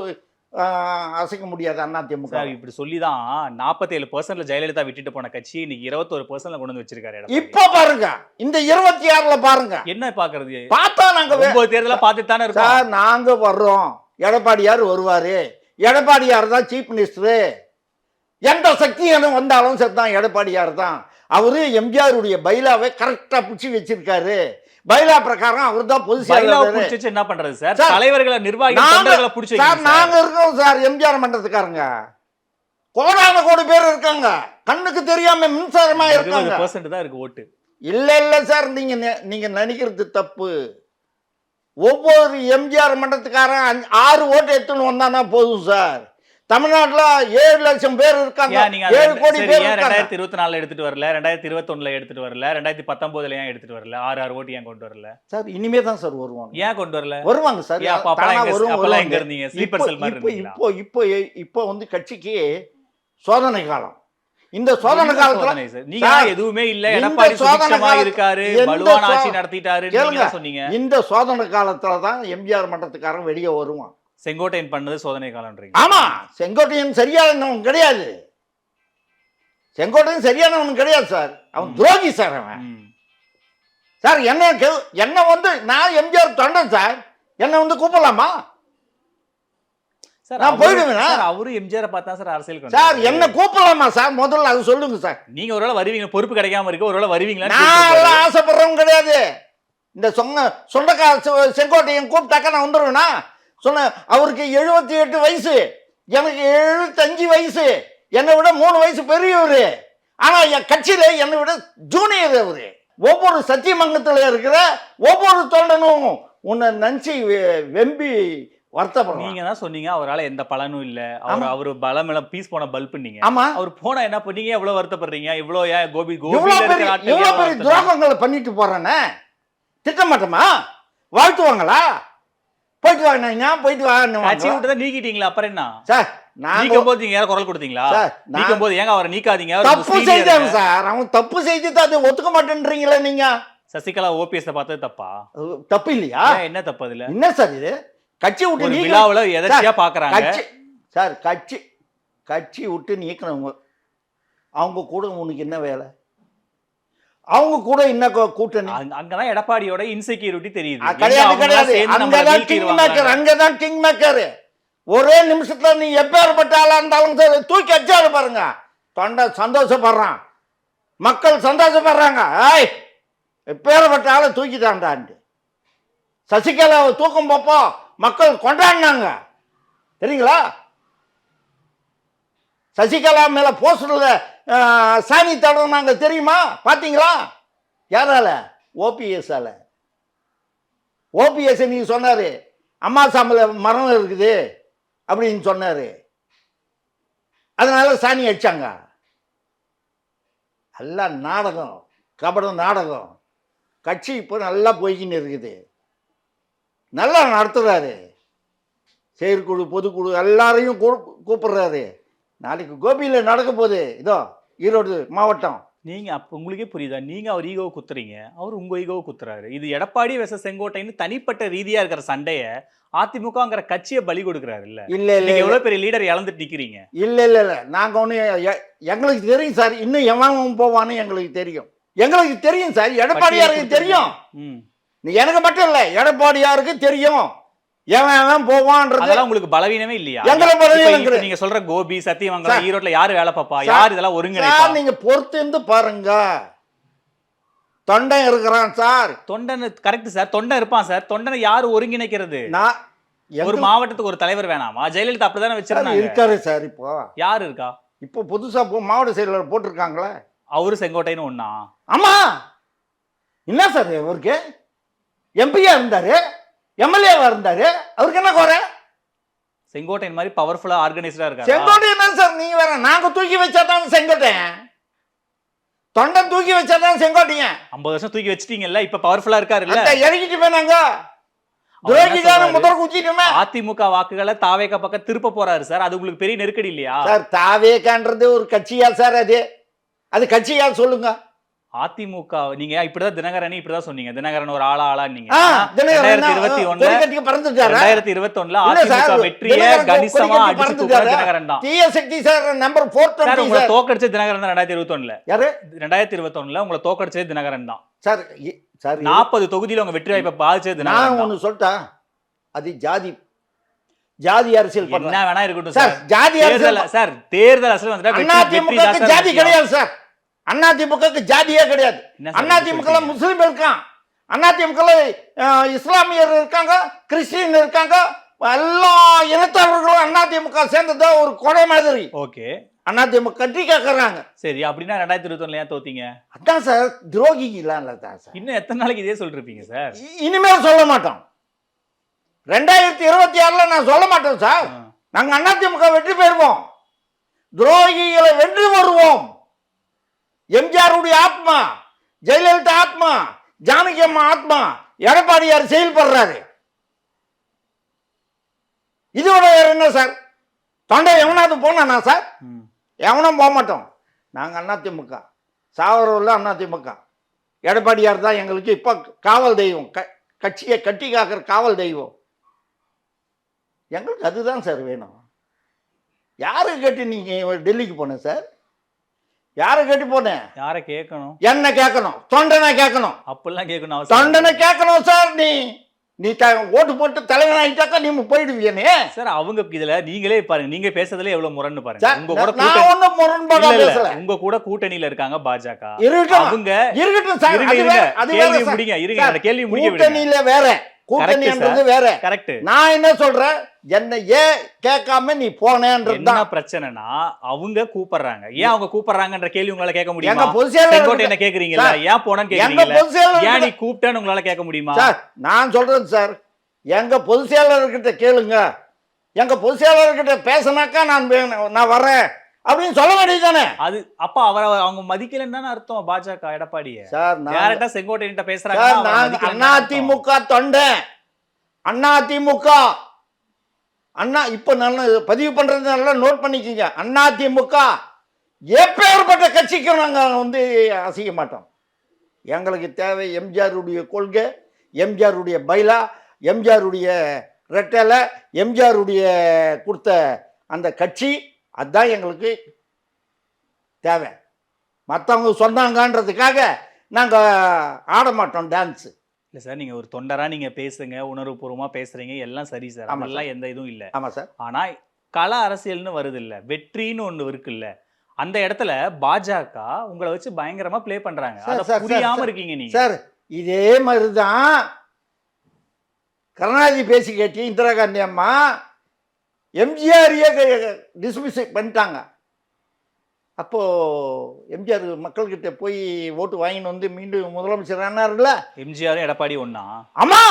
அசைக்க முடியாது அதிமுக. சார் இப்படி சொல்லிதான் 47% ஜெயலலிதா விட்டுட்டு போன கட்சி இன்னைக்கு 21% கொண்டு வந்து வச்சிருக்காரு எடப்பாடி. இப்ப பாருங்க இந்த 26ல பாருங்க, என்ன பாக்குறது? பார்த்தா நாங்க 9 தேர்தலா பார்த்துட்டு தானே இருக்கோம். சார் நாங்க வர்றோம், எடப்பாடியார் வருவாரு, எடப்பாடியார் தான் சீஃப் மினிஸ்டரு, எந்த சக்தி வந்தாலும் சரிதான் எடப்பாடியார் தான். அவரு எம்ஜிஆருடைய பைலாவை கரெக்டா பிடிச்சி வச்சிருக்காரு. பைலா பிரகாரம் அவர் தான் பொது செயலாளர். என்ன பண்றது சார்? சார், தலைவர்களை நிர்வாகி தொண்டர்களை பிடிச்சி சார் நாங்க இருக்கோம் சார், எம்ஜிஆர் மன்றத்துக்காரங்க கோடான கோடி பேர் இருக்காங்க, கண்ணுக்கு தெரியாம மின்சாரமா இருக்காங்க. 20% தான் இருக்கு ஓட்டு. இல்ல சார், நீங்க நினைக்கிறது தப்பு. ஒவ்வொரு எம்ஜிஆர் மன்றத்துக்காரன் 6 ஓட்டு எடுத்துன்னு வந்தானா போதும் சார். தமிழ்நாட்டுல 7 லட்சம் பேர் இருக்காங்க, 7 கோடி பேர் இருக்காங்க. 2024 எடுத்துட்டு வரல, 2021 எடுத்துட்டு வரல, 2019 ஏன் எடுத்துட்டு வரல? 6 ஓட்டு ஏன் கொண்டு வரல சார்? இனிமே தான் சார் வருவாங்க. ஏன் கொண்டு வரல? வருவாங்க சார். அப்பெல்லாம் எங்க இருந்தீங்க? ஸ்லீப்பர் செல் மாதிரி இருந்தீங்களா? இப்போ வந்து கட்சிக்கு சோதனை காலம். இந்த சோதனை காலத்துல நீங்க எதுவுமே இல்ல, எடப்பாடி சுபிட்சமா இருக்காரு, வலுவான ஆட்சி நடத்திட்டாரு நீங்க சொன்னீங்க. இந்த சோதனை காலத்துல தான் எம்ஜிஆர் மன்றத்துக்காரன் வெளியே வருவான். செங்கோட்டையன் பண்ணது சோதனை காலம்ன்றீங்க? ஆமா, செங்கோட்டையன் சரியானவன் கிடையாது, செங்கோட்டையன் சரியானவன் கிடையாது சார், அவன் துரோகி சார். அவன் சார் என்ன வந்து நான் எம்ஜிஆர் தொண்டன் சார், என்ன வந்து கூப்பிடலாமா? நான் போயிடுவேன். அவரு எம்ஜிஆர் பார்த்தா சார் அரசியல் சார், என்ன கூப்பிடலாமா சார்? முதல்ல அது சொல்லுங்க சார். நீங்க ஒருவேளை வருவீங்க, பொறுப்பு கிடைக்காம இருக்கு, ஒருவேளை வருவீங்களா? நான் ஆசைப்படுறவங்க கிடையாது. இந்த சொந்தக்கார செங்கோட்டையன் கூப்பிட்டாக்கா நான் வந்துடுவேனா? சொன்ன அவருக்கு 78 வயசு, எனக்கு 75 வயசு, என்னை விட 3 வயசு பெரியவர். ஆனா என் கட்சியில என்னை விட ஜூனியர் அவரு. ஒவ்வொரு சத்தியமங்கலத்தில் இருக்கிற ஒவ்வொரு தொண்டனும் உன்னை நினைச்சு வெம்பி வருத்தப்படுறோம். நீங்க தான் சொன்னீங்க அவரால் எந்த பலனும் இல்ல, அவரு பலம் எல்லாம் பீஸ் போன பல்ப் நீங்க. ஆமா, அவர் போனா என்ன பண்ணீங்க? எவ்வளவு வருத்தப்படுறீங்க? இவ்வளவு இவ்வளவு பெரிய துரோகங்களை பண்ணிட்டு போறானே, திட்டமாட்டமா? வாழ்த்துவாங்களா? போயிட்டு வாங்க, போயிட்டு வாங்க. கட்சி விட்டு நீக்கிட்டீங்களா? அப்புறம் என்ன சார்? நீக்கும் போது நீங்க குரல் கொடுத்தீங்களா? நீக்கும் போது ஏங்க அவரை நீக்காதீங்க, தப்பு செய்தாங்க சார். அவன் தப்பு செய்து அதை ஒத்துக்க மாட்டேன்றீங்களா நீங்க? சசிகலா ஓபிஎஸ் பார்த்தது தப்பா? தப்பு இல்லையா? என்ன தப்பு அதுல? என்ன சார் இது? கட்சி விட்டு விழாவுல எதர்ச்சியா பாக்குறாங்க சார். கட்சி விட்டு நீக்கணவங்க அவங்க கூட உனக்கு என்ன வேலை? அவங்க கூட என்ன கூட்டணி? அங்கதான் எடப்பாடியோட இன்செக்யூரிட்டி தெரியுது. கிடையாது கிடையாது, அங்கதான் கிங் மேக்கர், அங்கதான் கிங் மேக்கர். ஒரே நிமிஷத்துல நீ எப்பேற்பட்ட ஆளா இருந்தாலும் சரி தூக்கி அடிச்சாரு பாருங்க, தொண்டை சந்தோஷப்படுறான், மக்கள் சந்தோஷப்படுறாங்க. எப்பேற்பட்ட ஆளை தூக்கிட்டான்டான்ட்டு சசிகலாவை தூக்கம் போப்போ மக்கள் கொண்டாடினாங்க தெரியுங்களா? சசிகலா மேல போஸ்டர்ல சாணி தடவினாங்க தெரியுமா? பாத்தீங்களா? யாரால? ஓபிஎஸ்ஆல. ஓபிஎஸ் நீங்க சொன்னாரு அம்மா சாமில மரம் இருக்குது அப்படின்னு சொன்னாரு, அதனால சாணி அடிச்சாங்க. நல்லா நாடகம், கபட நாடகம். கட்சி இப்போ நல்லா போய்கின்னு இருக்குது, நல்லா நடத்துறாரு. செயற்குழு பொதுக்குழு எல்லாரையும் கூப்பிடுறாரு. நாளைக்கு கோபியில் நடக்க போகுது, இதோ ஈரோடு மாவட்டம். நீங்க அப்ப உங்களுக்கே புரியுதா? நீங்க அவர் ஈகோவை குத்துறீங்க, அவர் உங்க ஈகோவை குத்துறாரு. இது எடப்பாடி வெர்சஸ் செங்கோட்டைன்னு தனிப்பட்ட ரீதியா இருக்கிற சண்டைய அதிமுகங்கிற கட்சியை பலி கொடுக்குறாரு. இல்ல இல்ல எவ்வளவு பெரிய லீடர் இழந்துட்டு நிக்கிறீங்க. இல்ல நாங்க ஒண்ணு எங்களுக்கு தெரியும் சார், இன்னும் எவன் போவான்னு எங்களுக்கு தெரியும். எங்களுக்கு தெரியும் சார், எடப்பாடியாருக்கு தெரியும். எனக்கு மட்டும் இல்ல, எடப்பாடியாருக்கு தெரியும் எவன் போவான்றது. உங்களுக்கு பலவீனமே இல்லையா? நீங்க சொல்ற கோபி சத்தியமங்கலம் ஈரோட்ல யாரு வேலை பாப்பா? யார் இதெல்லாம் ஒருங்கிணைப்பா? நீங்க பொறுத்து இருந்து பாருங்க. தொண்டன் இருக்கிறான் சார். தொண்டன் கரெக்ட் சார், தொண்டன் இருப்பான் சார். தொண்டனை யாரு ஒருங்கிணைக்கிறது? ஒரு மாவட்டத்துக்கு ஒரு தலைவர் வேணாமா? ஜெயலலிதா அப்படிதானே வச்சிருக்காங்க. இருக்காரு சார். இப்போ யாரு இருக்கா? இப்போ புதுசா மாவட்ட செயலாளர் போட்டிருக்காங்களே, அவரு செங்கோட்டைன்னு ஒண்ணா? ஆமா. என்ன சார் அவருக்கு? எம்பியா இருந்தாரு, எம்எல்ஏவா இருந்தாரு, அவருக்கு என்ன குறை? செங்கோட்டையன் மாதிரி பவர்ஃபுல்லா ஆர்கனைஸ்டா இருக்காரு. செங்கோட்டையன் சார் நீங்க வேற, நாங்க தூக்கி வச்சாதான் செங்கோட்டையன், தொண்டன் தூக்கி வச்சாதான் செங்கோட்டையன். 50 வருஷம் தூக்கி வச்சிட்டீங்கல்ல, இப்ப பவர்ஃபுல்லா இருக்காரு இல்ல? இறக்கிட்டு போனாங்க, அதிமுக வாக்குகளை தாவேக பக்கம் திருப்ப போறாரு சார். அது உங்களுக்கு பெரிய நெருக்கடி இல்லையா சார்? தாவேகான்றது ஒரு கட்சியா சார்? அது கட்சியா சொல்லுங்க. அதிமுக நீங்க இப்படிதான் தினகரன் இப்படிதான் சொன்னீங்க. தினகரன் ஒரு ஆளா நீங்க. ஆ, தினகரன் 2021 கொடி கட்டி பறந்துட்டாரா? 2021 இல்ல சார், அதிமுக வெற்றியை தினகரன் கணிசமா கொடி கட்டி அடிச்சு பறந்துட்டாரா? தூக்குறது தினகரன் தான். தீய சக்தி சார் நம்பர் சார் 420 உங்களை சார். தோக்கடிச்ச தினகரன் தான் 2021 யாரு 2021 உங்களை தோக்கடிச்சது தினகரன் தான். சார்? சார் 40 தொகுதியில உங்க வெற்றி வாய்ப்பை பாதிச்சது நான் தினகரன் தான். ஒண்ணு சொல்லிட்டா, அது ஜாதி அரசியல் என்ன பண்ண வேணா இருக்கட்டும் சார். சார். ஜாதி அரசியல் தேர்தல் அரசியல் வந்துட்டா வெற்றி அதிமுக தான் சார் ஜாதி முக்கியம். கிடையாது சார். அதிமுக ஜாதியே கிடையாது. என்ன சார் இப்படி அதிமுக சொல்றீங்க? முஸ்லீம் இருக்கான், அதிமுக இஸ்லாமியர் இருக்காங்க, கிறிஸ்டியன் இருக்காங்க, எல்லா இனத்தவர்களும் அதிமுக சேர்ந்ததா ஒரு கொடை மாதிரி. ஓகே அதிமுக கட்டி கேட்கறாங்க. சரி, அப்படின்னா 2021 ஏன் தோத்தீங்க? அதான் சார், துரோகி இல்ல சார். இன்னும் எத்தனை நாளைக்கு இதே சொல்லிருப்பீங்க சார்? இனிமேல் சொல்ல மாட்டோம். 2026 நான் சொல்ல மாட்டோம் சார். நாங்க அதிமுக வெற்றி பெறுவோம், துரோகிகளை வென்று வருவோம். எம்ஜிஆருடைய ஆத்மா, ஜெயலலிதா ஆத்மா, ஜானகி அம்மா ஆத்மா, எடப்பாடியார் செயல்படுறாரு. இதோட வேற என்ன சார்? தொண்டை எவனாவது போனா சார்? எவனும் போக மாட்டோம். நாங்க அதிமுக சாவரூர்ல அதிமுக. எடப்பாடியார் தான் எங்களுக்கு இப்ப காவல் தெய்வம், கட்சியை கட்டி காக்கிற காவல் தெய்வம். எங்களுக்கு அதுதான் சார் வேணும். யாரு கேட்டு நீங்க டெல்லிக்கு போன சார்? யாரை கேட்டு போனேன்? யாரை கேட்கணும்? என்ன கேட்கணும்? தொண்டனை கேட்கணும். அப்பெல்லாம் கேட்கணும் அவசியம் தொண்டனை கேட்கணும் சார். நீ ஓட்டு போட்டு தலைவன் ஆயிட்டாக்கா நீ போயிடுவியனே சார். அவங்க இதுல நீங்களே பாருங்க, நீங்க பேசுறதுல எவ்வளவு முரண்னு பாருங்க. சார். உங்க கூட நான் ஒண்ணும் முரண்பாடா பேசல. உங்க கூட கூட்டணியில இருக்காங்க பாஜக. இருக்கட்டும், அவங்க இருக்கட்டும் சார். இருங்க, அது இருங்க. வேற, அது வேற கேள்வி சார். முடிங்க, இருங்க. சார், அந்த கேள்வி முடிக்க விடுங்க. கூட்டணியில வேற, கூட்டணின்றது வேற. கரெக்ட். நான் என்ன சொல்றேன், என்ன ஏன் கேட்காம நீ போனேன்றது என்ன தான் பிரச்சனைனா அவங்க கூப்பிடுறாங்க. ஏன் அவங்க கூப்பிடுறாங்கன்ற கேள்வி உங்களால கேட்க எங்க முடியுமா? பொதுச் செயலாளர் செங்கோட்டை என்ன கேக்குறீங்களா? சார், ஏன் போனேன்னு எங்க கேக்குறீங்களா? பொதுச் செயலாளர் ஏன் நீ கூப்பிட்டேன்னு உங்களால கேட்க முடியுமா? சார், நான் சொல்றேன் சார், எங்க பொதுச் செயலாளர்கிட்ட கேளுங்க. எங்க பொதுச் செயலாளர்கிட்ட பேசினாக்கா நான் வர்றேன் அப்படின்னு சொல்ல வேண்டியதுதானே? அது அப்ப அவங்க மதிக்கலன்னு தானே அர்த்தம். பாஜக எடப்பாடிய சார், டேரக்டா செங்கோட்டையிட்ட பேசுறாங்க. சார், நான் அதிமுக தொண்டை, அதிமுக இப்ப நல்ல பதிவு பண்றது நல்லா நோட் பண்ணிக்கங்க. அதிமுக எப்பேற்பட்ட கட்சிக்கும் நாங்க அசைய மாட்டோம். எங்களுக்கு தேவை எம்ஜிஆருடைய கொள்கை, எம்ஜிஆருடைய பைலா, எம்ஜிஆருடைய ரெட்டலை, எம்ஜிஆருடைய கொடுத்த அந்த கட்சி. அதுதான் எங்களுக்கு தேவை. மற்றவங்க சொன்னாங்கன்றதுக்காக நாங்கள் ஆட மாட்டோம் டான்ஸு. இல்ல சார், நீங்க ஒரு தொண்டரா நீங்க பேசுங்க, உணர்வுபூர்வமா பேசுறீங்க, எல்லாம் சரி சார். ஆமா அதெல்லாம் எந்த இதுவும் இல்ல. ஆமாம் சார். ஆனா கள அரசியல்னு வருது இல்ல, வெற்றின்னு ஒண்ணு இருக்குல்ல, அந்த இடத்துல பாஜக உங்களை வச்சு பயங்கரமா ப்ளே பண்றாங்க. சார், அத சார், புரியாம சார், இருக்கீங்க நீங்க. சார், இதே மாதிரி தான் கருணாநிதி பேசி கேட்டி இந்திரா காந்தி அம்மா எம்ஜிஆரையே டிஸ்மிஸ் பண்ணிட்டாங்க. அப்போ எம்ஜிஆர் மக்கள்கிட்ட போய் ஓட்டு வாங்கிட்டு மீண்டும் முதலமைச்சர் ஆனார்ல. எம்ஜிஆர் எடப்பாடி ஒண்ணா? ஆமா,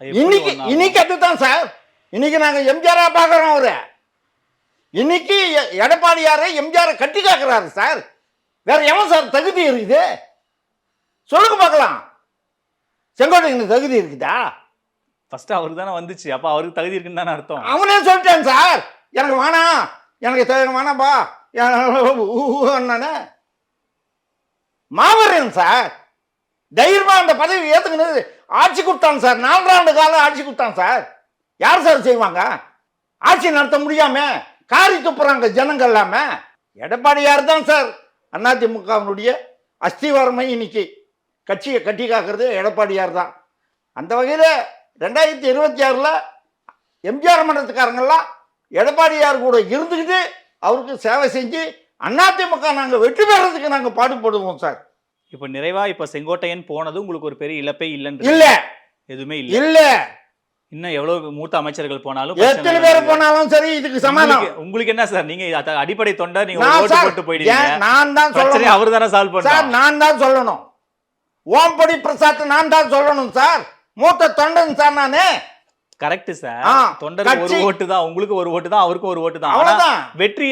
அது எப்படி இன்னைக்கு ஒண்ணா? இன்னைக்கு அதுதான் சார். இன்னைக்கு நாங்க எம்ஜிஆரா பாக்குறோம். அவரு இன்னைக்கு எடப்பாடியாரை எம்ஜிஆரை கட்டி காக்குறாரு சார். வேற எவன் சார் தகுதி இருக்குது சொல்லுங்க பார்க்கலாம். செங்கோட்டைக்கு தகுதி இருக்குதா? ஃபர்ஸ்ட் அவருக்கு தானே வந்துச்சு. அப்ப அவருக்கு தகுதி இருக்குன்னு தானே அர்த்தம். அவனே சொல்லிட்டேன் சார், எனக்கு வேணாம், எனக்கு வேணாம்பா மாவீரன் சார். தைரியமா அந்த பதவி ஏத்துக்கினது ஆட்சி கொடுத்தான் சார். 4 ஆண்டு காலம் ஆட்சி கொடுத்தான் சார். யார் சார் செய்வாங்க? ஆட்சி நடத்த முடியாம காரி துப்புறாங்க ஜனங்கள் எல்லாம. எடப்பாடியார் தான் சார் அதிமுகவினுடைய அஸ்திவாரமை. இன்னைக்கு கட்சியை கட்டி காக்கிறது எடப்பாடியார் தான். அந்த வகையில் 2026 எம்ஜிஆர் மன்றத்துக்காரங்கெல்லாம் எடப்பாடியார் கூட இருந்துக்கிட்டு அவருக்கு சேவை செஞ்சு அதிமுக நாங்கள் வெற்றி பெறதுக்கு நாங்கள் பாடுபடுவோம் சார். இப்ப நிறைவா இப்ப செங்கோட்டையன் போனது உங்களுக்கு ஒரு பெரிய இழப்பே இல்லைன்னு இல்ல, எதுவுமே இல்ல. இல்ல, இன்னும் எவ்வளவு மூத்த அமைச்சர்கள் போனாலும் எத்தனை பேர் போனாலும் சரி இதுக்கு சமாதானம். உங்களுக்கு என்ன சார்? நீங்க அடிப்படை தொண்டர், நீங்க நான் ஓட்டு சார், போட்டு போயிடுவீங்க. நான் தான் பிரச்சனை சொல்லணும் அவர் தானே சால்வ் சார். பண்ணார். நான் தான் சொல்லணும். ஓம்படி பிரசாத் நான் தான் சொல்லணும் சார். மூத்த தொண்டன் சார் நானே. Correct sir. ஆ, தொண்டருக்கு ஒரு கட்சி- ஓட்டு தான், உங்களுக்கு ஒரு ஓட்டு தான், அவருக்கு ஒரு ஓட்டு தான். ஆனா அவ்வளவுதான். வெற்றி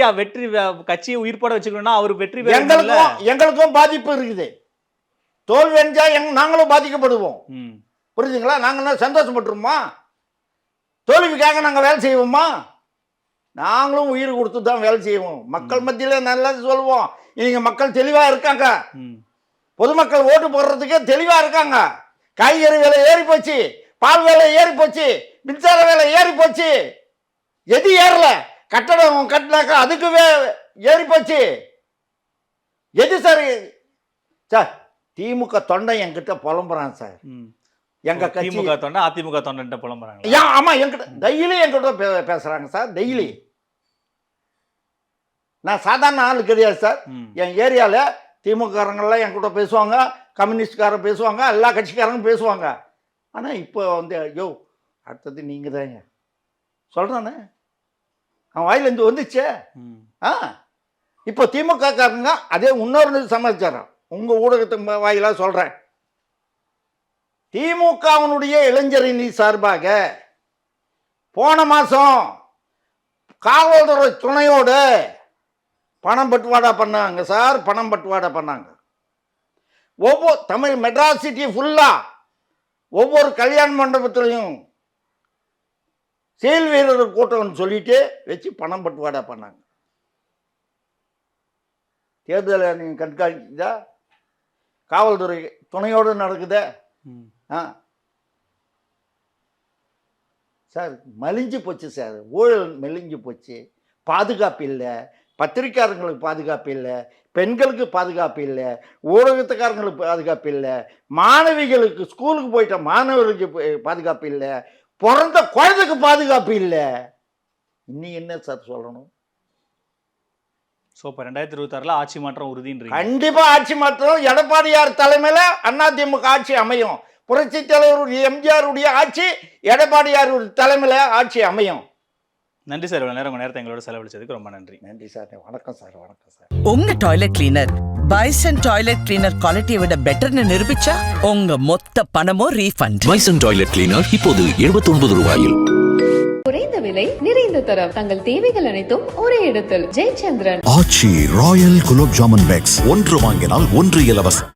கட்சியை உயிர்ப்பட வச்சுக்கணும்னா அவர் வெற்றி பெறணும்ல. எங்களுக்கும் பாதிப்பு இருக்குது. தோல்வி அடைஞ்சா நாங்களும் பாதிக்கப்படுவோம். ம். புரியுதுங்களா? நாங்கள் சந்தோஷப்பட்டுருமா? தோல்விக்காக நாங்கள் வேலை செய்வோமா? நாங்களும் உயிர் கொடுத்து தான் வேலை செய்வோம். மக்கள் மத்தியில் நல்லது சொல்லுவோம். இன்னைக்கு மக்கள் தெளிவாக இருக்காங்க. ம். பொதுமக்கள் ஓட்டு போடுறதுக்கே தெளிவா இருக்காங்க. காய்கறி விலை ஏறி போச்சு, பால் விலை ஏறி போச்சு, மின்சார விலை ஏறி போச்சு. எது ஏறல? கட்டடம் கட்டினாக்கா அதுக்கு ஏறி போச்சு. எது சார்? சார் திமுக தொண்டை என்கிட்ட புலம்புறான் சார். எங்க கட்சி திமுக தொண்டை அதிமுக தொண்டை புலம்புறாங்க. ஆமா, என்கிட்ட டெய்லி பேசுறாங்க சார். டெய்லி நான் சாதாரண ஆள் கிடையாது சார். என் ஏரியால திமுககாரங்கெல்லாம் என்கிட்ட பேசுவாங்க, கம்யூனிஸ்ட்காரங்க பேசுவாங்க, எல்லா கட்சிக்காரங்களும் பேசுவாங்க. ஆனா இப்போ வந்து ஐயோ அடுத்தது நீங்க தாங்க சொல்றானே, அவன் வாயிலேருந்து வந்துச்சே. இப்போ திமுக காரங்க அதே இன்னொரு சமாச்சாரம் உங்க ஊடகத்து வாயிலா சொல்றேன். திமுகவினுடைய இளைஞரணி சார்பாக போன மாசம் காவல்துறை துணையோடு பணம் பட்டுவாடா பண்ணாங்க சார். பணம் பட்டுவாடா பண்ணாங்க. ஒவ்வொரு தமிழ் மெட்ராஸ் சிட்டி ஃபுல்லா ஒவ்வொரு கல்யாண மண்டபத்திலையும் செயல் வீரர் கூட்டம்னு சொல்லிட்டு வச்சு பணம் பட்டுவாடா பண்ணாங்க. தேர்தலை நீங்கள் கண்காணிக்குதா? காவல்துறை துணையோடு நடக்குதா? சார் மலிஞ்சு போச்சு சார். ஊழல் மெலிஞ்சு போச்சு. பாதுகாப்பு இல்லை, பத்திரிக்கையாளர்களுக்கு பாதுகாப்பு இல்லை, பெண்களுக்கு பாதுகாப்பு இல்லை, ஊடகத்துக்காரங்களுக்கு பாதுகாப்பு இல்லை, மாணவிகளுக்கு ஸ்கூலுக்கு போயிட்ட மாணவர்களுக்கு பாதுகாப்பு இல்லை, பிறந்த குழந்தைக்கு பாதுகாப்பு இல்லை. இன்னும் என்ன சார் சொல்லணும்? ஸோ இப்போ 2026 ஆட்சி மாற்றம் உறுதின்றீங்க. கண்டிப்பா ஆட்சி மாற்றம். எடப்பாடியார் தலைமையில அதிமுக ஆட்சி அமையும். புரட்சி தலைவர் எம்ஜிஆருடைய ஆட்சி எடப்பாடியார் தலைமையில ஆட்சி அமையும். நன்றி சார். இவ்வளவு நேரம் உங்க நேரத்தை எங்களோட செலவழிச்சதுக்கு ரொம்ப நன்றி. நன்றி சார். வணக்கம் சார். வணக்கம் சார். உங்க toilet cleaner bison toilet cleaner குவாலிட்டியை விட பெட்டர்னு நிரூபிச்சா உங்க மொத்த பணமும் ரீஃபண்ட். பைசன் டாய்லெட் கிளீனர் இப்போது 79 ரூபாயில். குறைந்த விலை நிறைந்த தரம் தங்கள் தேவைகள் அனைத்தும் ஒரே இடத்தில். ஜெயச்சந்திரன். ஆச்சி ராயல் குலோப் ஜாமுன் பேக்ஸ் 1 வாங்கினால் 1 இலவசம்.